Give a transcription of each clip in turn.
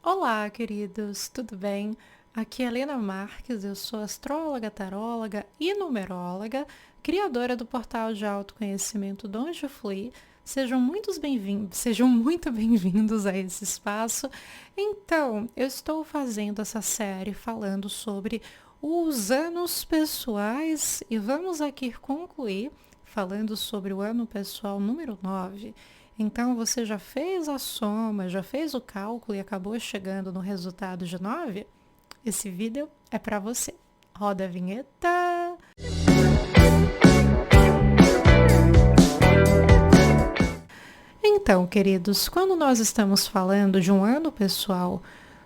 Olá, queridos, tudo bem? Aqui é Helena Marques, eu sou astróloga, taróloga e numeróloga, criadora do portal de autoconhecimento Donde Fluir. Sejam muito bem-vindos a esse espaço. Então, eu estou fazendo essa série falando sobre os anos pessoais e vamos aqui concluir falando sobre o ano pessoal número 9. Então, você já fez a soma, já fez o cálculo e acabou chegando no resultado de 9? Esse vídeo é para você. Roda a vinheta! Então, queridos, quando nós estamos falando de um ano pessoal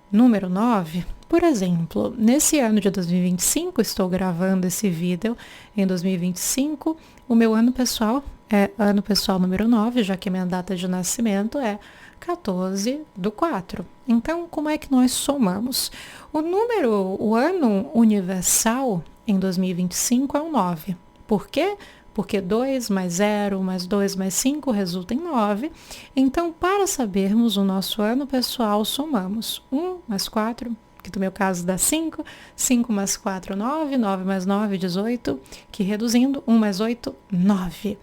número 9, por exemplo, nesse ano de 2025, estou gravando esse vídeo em 2025, o meu ano pessoal é ano pessoal número 9, já que minha data de nascimento é 14/4. Então, como é que nós somamos? O ano universal em 2025 é o 9. Por quê? Porque 2 mais 0 mais 2 mais 5 resulta em 9. Então, para sabermos o nosso ano pessoal, somamos 1 mais 4, que no meu caso dá 5, 5 mais 4, 9, 9 mais 9, 18, que reduzindo, 1 mais 8, 9.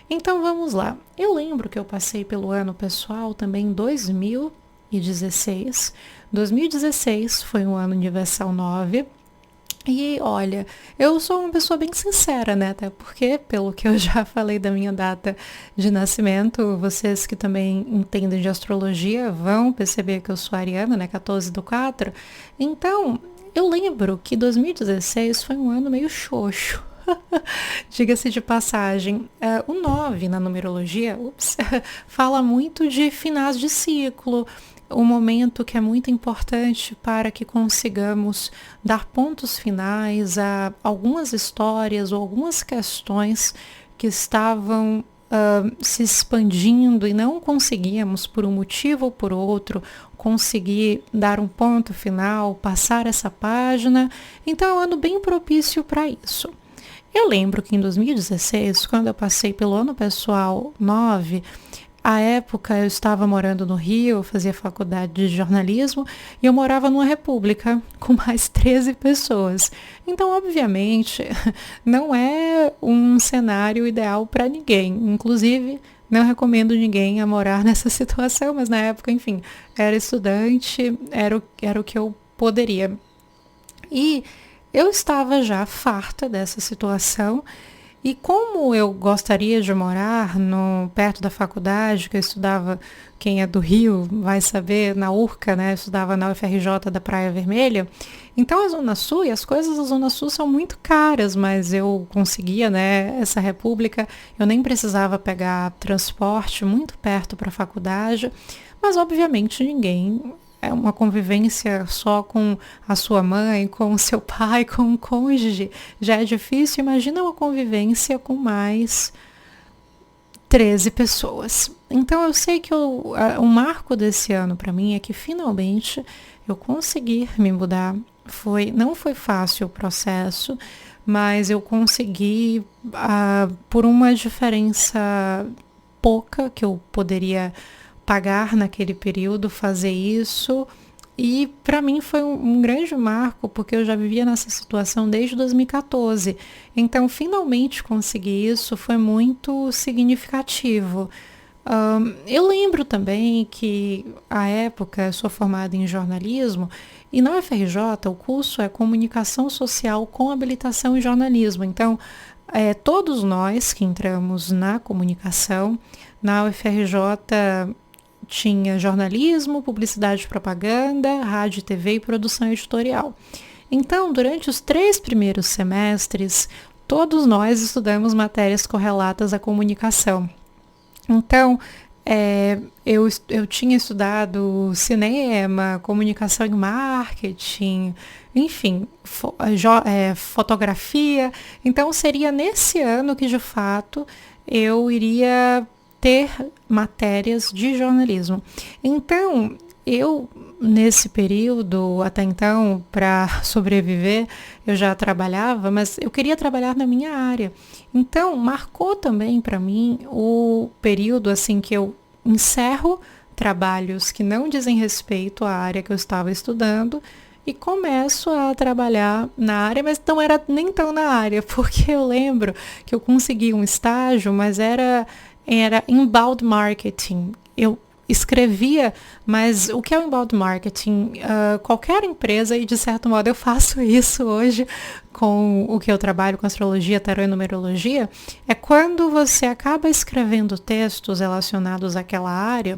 Então, vamos lá. Eu lembro que eu passei pelo ano pessoal também em 2016. 2016 foi um ano universal 9. E olha, eu sou uma pessoa bem sincera, né? Até porque, pelo que eu já falei da minha data de nascimento, vocês que também entendem de astrologia vão perceber que eu sou ariana, né? 14/4. Então, eu lembro que 2016 foi um ano meio xoxo. Diga-se de passagem, o 9 na numerologia, fala muito de finais de ciclo, um momento que é muito importante para que consigamos dar pontos finais a algumas histórias ou algumas questões que estavam se expandindo e não conseguíamos, por um motivo ou por outro, conseguir dar um ponto final, passar essa página. Então é um ano bem propício para isso. Eu lembro que em 2016, quando eu passei pelo ano pessoal 9, à época eu estava morando no Rio, eu fazia faculdade de jornalismo e eu morava numa república com mais 13 pessoas. Então, obviamente, não é um cenário ideal para ninguém. Inclusive, não recomendo ninguém a morar nessa situação, mas na época, enfim, era estudante, era o que eu poderia. E eu estava já farta dessa situação e como eu gostaria de morar perto da faculdade, que eu estudava, quem é do Rio vai saber, na URCA, né? Eu estudava na UFRJ da Praia Vermelha. Então a Zona Sul, e as coisas da Zona Sul são muito caras, mas eu conseguia, né? Essa república, eu nem precisava pegar transporte muito perto para a faculdade, mas obviamente ninguém é uma convivência só com a sua mãe, com o seu pai, com o cônjuge, já é difícil. Imagina uma convivência com mais 13 pessoas. Então eu sei que o marco desse ano para mim é que finalmente eu consegui me mudar. Não foi fácil o processo, mas eu consegui, por uma diferença pouca que eu poderia pagar naquele período, fazer isso. E para mim foi um grande marco, porque eu já vivia nessa situação desde 2014. Então, finalmente conseguir isso foi muito significativo. Eu lembro também que, à época, eu sou formada em jornalismo, e na UFRJ o curso é Comunicação Social com habilitação em jornalismo. Então, todos nós que entramos na comunicação, na UFRJ, tinha jornalismo, publicidade e propaganda, rádio, TV e produção editorial. Então, durante os 3 primeiros semestres, todos nós estudamos matérias correlatas à comunicação. Então, eu tinha estudado cinema, comunicação e marketing, enfim, fotografia. Então, seria nesse ano que, de fato, eu iria ter matérias de jornalismo. Então, eu, nesse período, até então, para sobreviver, eu já trabalhava, mas eu queria trabalhar na minha área. Então, marcou também para mim o período assim que eu encerro trabalhos que não dizem respeito à área que eu estava estudando e começo a trabalhar na área, mas não era nem tão na área, porque eu lembro que eu consegui um estágio, mas era inbound marketing. Eu escrevia, mas o que é o inbound marketing? Qualquer empresa, e de certo modo eu faço isso hoje com o que eu trabalho com astrologia, tarô e numerologia, é quando você acaba escrevendo textos relacionados àquela área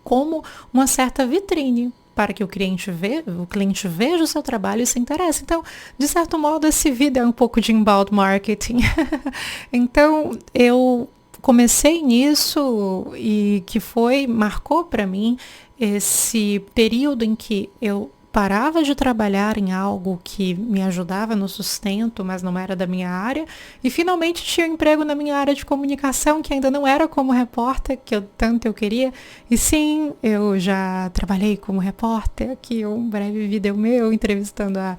como uma certa vitrine para que o cliente veja o seu trabalho e se interesse. Então, de certo modo, esse vídeo é um pouco de inbound marketing. Então, eu comecei nisso e que marcou para mim esse período em que eu parava de trabalhar em algo que me ajudava no sustento, mas não era da minha área, e finalmente tinha um emprego na minha área de comunicação, que ainda não era como repórter, que tanto eu queria, e sim, eu já trabalhei como repórter, aqui um breve vídeo meu, entrevistando a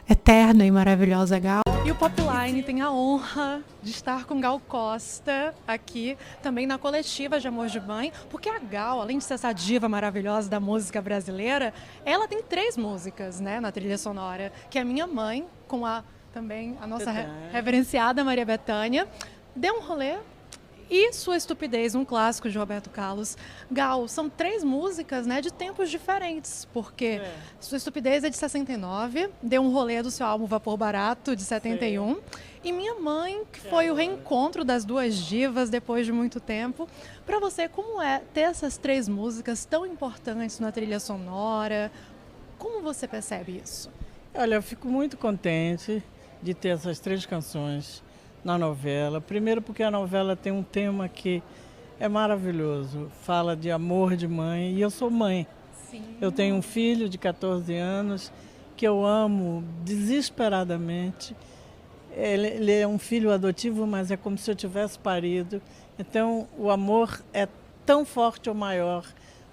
eterna e maravilhosa Gal. E o Popline tem a honra de estar com Gal Costa aqui, também na coletiva de Amor de Mãe, porque a Gal, além de ser essa diva maravilhosa da música brasileira, ela tem 3 músicas, né, na trilha sonora, que é Minha Mãe, com também a nossa reverenciada Maria Bethânia, Dê um Rolê, e Sua Estupidez, um clássico de Roberto Carlos. Gal, são 3 músicas, né, de tempos diferentes, porque Sua Estupidez é de 69, Deu um Rolê do seu álbum Vapor Barato, de 71, e Minha Mãe, que foi o reencontro das 2 divas depois de muito tempo. Para você, como é ter essas 3 músicas tão importantes na trilha sonora? Como você percebe isso? Olha, eu fico muito contente de ter essas 3 canções na novela. Primeiro porque a novela tem um tema que é maravilhoso, fala de amor de mãe, e eu sou mãe. Sim. Eu tenho um filho de 14 anos que eu amo desesperadamente. Ele é um filho adotivo, mas é como se eu tivesse parido. Então o amor é tão forte ou maior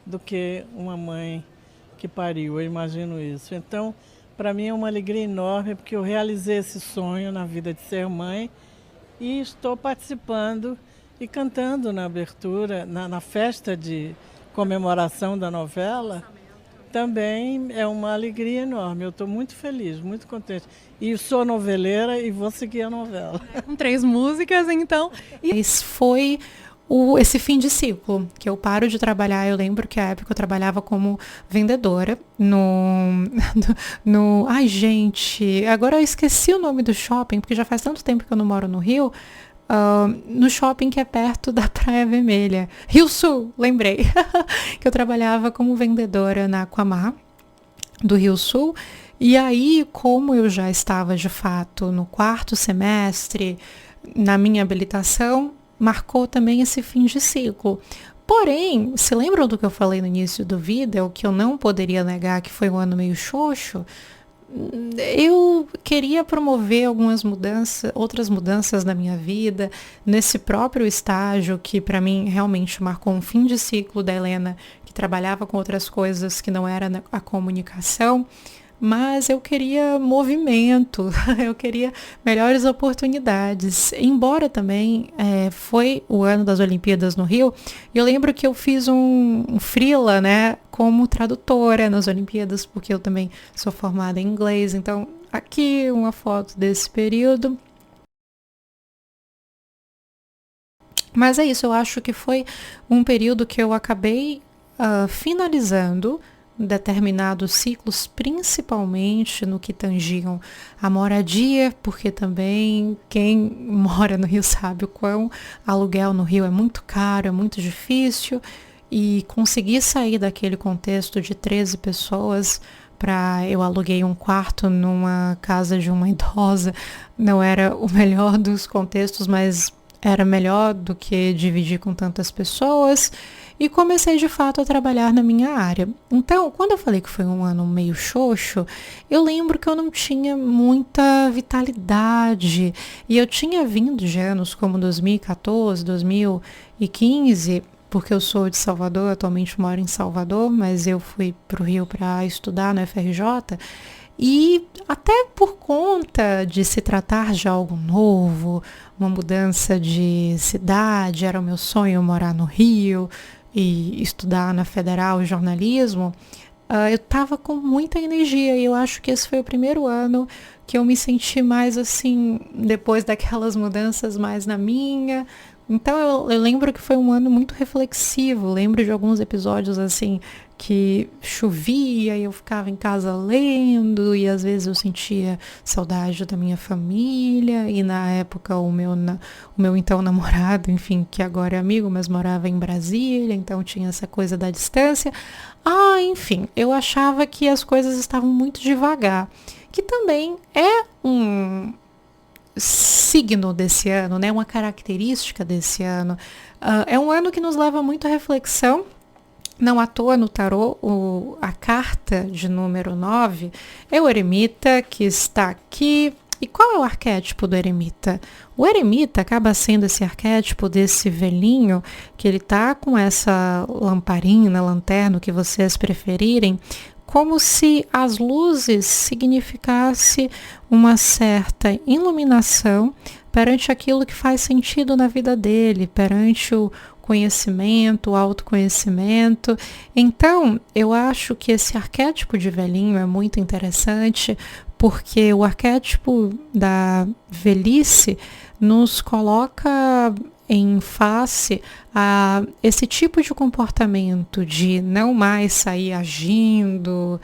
do que uma mãe que pariu, eu imagino isso. Então, para mim é uma alegria enorme, porque eu realizei esse sonho na vida de ser mãe, e estou participando e cantando na abertura, na festa de comemoração da novela. Também é uma alegria enorme. Eu estou muito feliz, muito contente. E sou noveleira e vou seguir a novela. Com 3 músicas, então. E esse foi esse fim de ciclo, que eu paro de trabalhar. Eu lembro que a época eu trabalhava como vendedora ai, gente, agora eu esqueci o nome do shopping, porque já faz tanto tempo que eu não moro no Rio. No shopping que é perto da Praia Vermelha. Rio Sul, lembrei. Que eu trabalhava como vendedora na Aquamar, do Rio Sul. E aí, como eu já estava, de fato, no 4º semestre, na minha habilitação, marcou também esse fim de ciclo. Porém, se lembram do que eu falei no início do vídeo, que eu não poderia negar que foi um ano meio xoxo? Eu queria promover outras mudanças na minha vida, nesse próprio estágio que para mim realmente marcou um fim de ciclo da Helena, que trabalhava com outras coisas que não era a comunicação. Mas eu queria movimento, eu queria melhores oportunidades. Embora também foi o ano das Olimpíadas no Rio, e eu lembro que eu fiz um freela, né, como tradutora nas Olimpíadas, porque eu também sou formada em inglês. Então, aqui uma foto desse período. Mas é isso, eu acho que foi um período que eu acabei finalizando determinados ciclos, principalmente no que tangiam a moradia, porque também quem mora no Rio sabe o quão aluguel no Rio é muito caro, é muito difícil, e conseguir sair daquele contexto de 13 pessoas eu aluguei um quarto numa casa de uma idosa, não era o melhor dos contextos, mas era melhor do que dividir com tantas pessoas. E comecei de fato a trabalhar na minha área. Então, quando eu falei que foi um ano meio xoxo, eu lembro que eu não tinha muita vitalidade. E eu tinha vindo de anos como 2014, 2015, porque eu sou de Salvador, atualmente moro em Salvador, mas eu fui para o Rio para estudar no FRJ. E até por conta de se tratar de algo novo, uma mudança de cidade, era o meu sonho morar no Rio. e estudar na Federal jornalismo, eu estava com muita energia e eu acho que esse foi o primeiro ano que eu me senti mais assim, depois daquelas mudanças mais na minha. Então eu lembro que foi um ano muito reflexivo, lembro de alguns episódios assim que chovia e eu ficava em casa lendo e às vezes eu sentia saudade da minha família e na época o meu então namorado, enfim, que agora é amigo, mas morava em Brasília, então tinha essa coisa da distância. Enfim, eu achava que as coisas estavam muito devagar, que também é um signo desse ano, né? Uma característica desse ano. É um ano que nos leva muito à reflexão. Não à toa no tarô, a carta de número 9 é o eremita que está aqui. E qual é o arquétipo do eremita? O eremita acaba sendo esse arquétipo desse velhinho que ele tá com essa lamparina, lanterna, o que vocês preferirem, como se as luzes significasse uma certa iluminação perante aquilo que faz sentido na vida dele, perante o conhecimento, o autoconhecimento. Então, eu acho que esse arquétipo de velhinho é muito interessante, porque o arquétipo da velhice nos coloca em face a esse tipo de comportamento de não mais sair agindo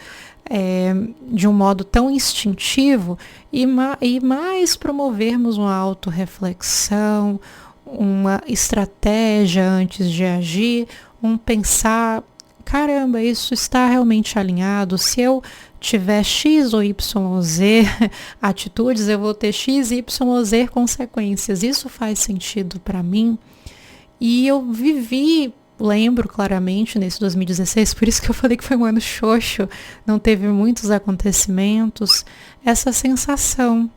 de um modo tão instintivo e mais promovermos uma autorreflexão, uma estratégia antes de agir, um pensar, caramba, isso está realmente alinhado? Se eu tiver X ou Y ou Z atitudes, eu vou ter X, Y ou Z consequências. Isso faz sentido para mim? E eu lembro claramente nesse 2016, por isso que eu falei que foi um ano xoxo, não teve muitos acontecimentos, essa sensação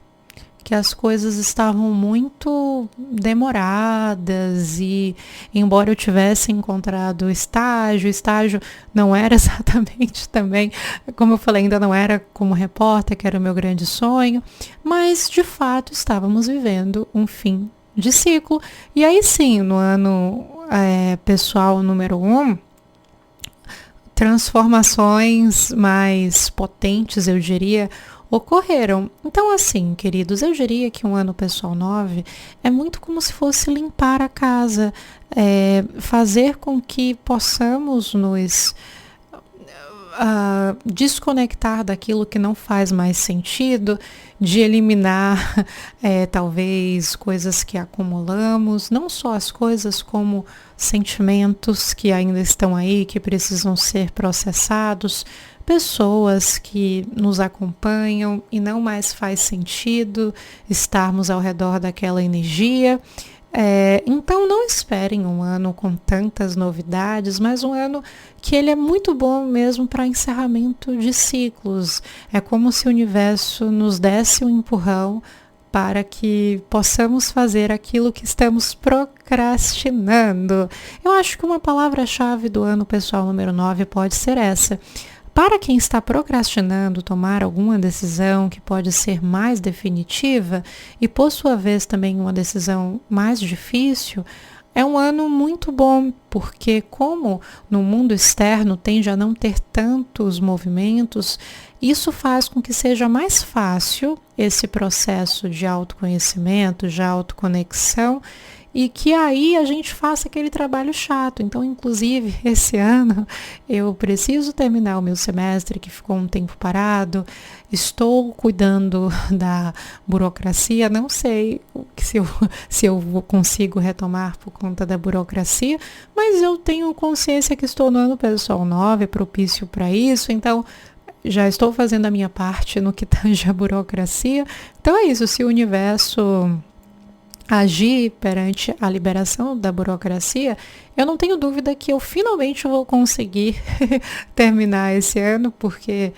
que as coisas estavam muito demoradas e, embora eu tivesse encontrado o estágio não era exatamente também, como eu falei, ainda não era como repórter, que era o meu grande sonho, mas de fato estávamos vivendo um fim de ciclo. E aí sim, no ano pessoal número 1, transformações mais potentes, eu diria, ocorreram. Então, assim, queridos, eu diria que um ano pessoal 9 é muito como se fosse limpar a casa, fazer com que possamos nos desconectar daquilo que não faz mais sentido, de eliminar talvez coisas que acumulamos, não só as coisas como sentimentos que ainda estão aí, que precisam ser processados, pessoas que nos acompanham e não mais faz sentido estarmos ao redor daquela energia. Então não esperem um ano com tantas novidades, mas um ano que ele é muito bom mesmo para encerramento de ciclos. É como se o universo nos desse um empurrão para que possamos fazer aquilo que estamos procrastinando. Eu acho que uma palavra-chave do ano pessoal número 9 pode ser essa. Para quem está procrastinando tomar alguma decisão que pode ser mais definitiva e, por sua vez, também uma decisão mais difícil, é um ano muito bom, porque como no mundo externo tende a não ter tantos movimentos, isso faz com que seja mais fácil esse processo de autoconhecimento, de autoconexão, e que aí a gente faça aquele trabalho chato. Então, inclusive, esse ano eu preciso terminar o meu semestre, que ficou um tempo parado. Estou cuidando da burocracia. Não sei se eu consigo retomar por conta da burocracia, mas eu tenho consciência que estou no ano pessoal 9, propício para isso. Então, já estou fazendo a minha parte no que tange a burocracia. Então é isso, se o universo agir perante a liberação da burocracia, eu não tenho dúvida que eu finalmente vou conseguir terminar esse ano, porque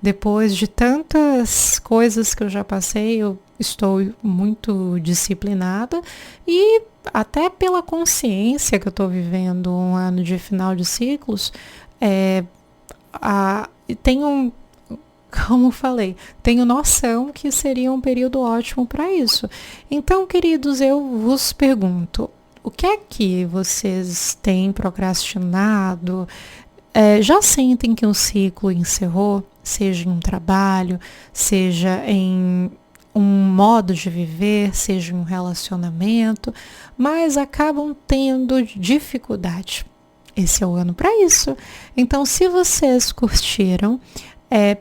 depois de tantas coisas que eu já passei, eu estou muito disciplinada e até pela consciência que eu estou vivendo um ano de final de ciclos, tenho como falei, tenho noção que seria um período ótimo para isso. Então, queridos, eu vos pergunto, o que é que vocês têm procrastinado? Já sentem que um ciclo encerrou, seja em um trabalho, seja em um modo de viver, seja em um relacionamento, mas acabam tendo dificuldade. Esse é o ano para isso. Então, se vocês curtiram,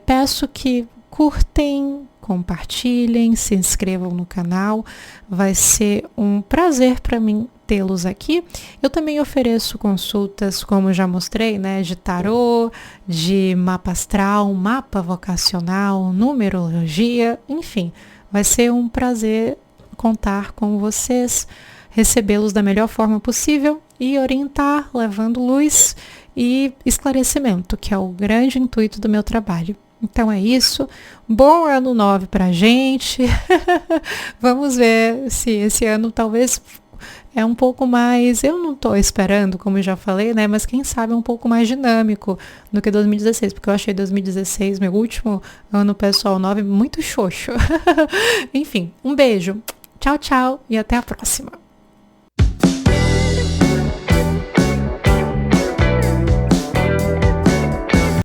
peço que curtem, compartilhem, se inscrevam no canal. Vai ser um prazer para mim tê-los aqui. Eu também ofereço consultas, como já mostrei, né, de tarô, de mapa astral, mapa vocacional, numerologia, enfim. Vai ser um prazer contar com vocês, recebê-los da melhor forma possível e orientar, levando luz e esclarecimento, que é o grande intuito do meu trabalho. Então é isso. Bom ano 9 pra gente. Vamos ver se esse ano talvez é um pouco mais, eu não estou esperando, como eu já falei, né? Mas quem sabe um pouco mais dinâmico do que 2016, porque eu achei 2016, meu último ano pessoal 9, muito xoxo. Enfim, um beijo. Tchau, tchau e até a próxima.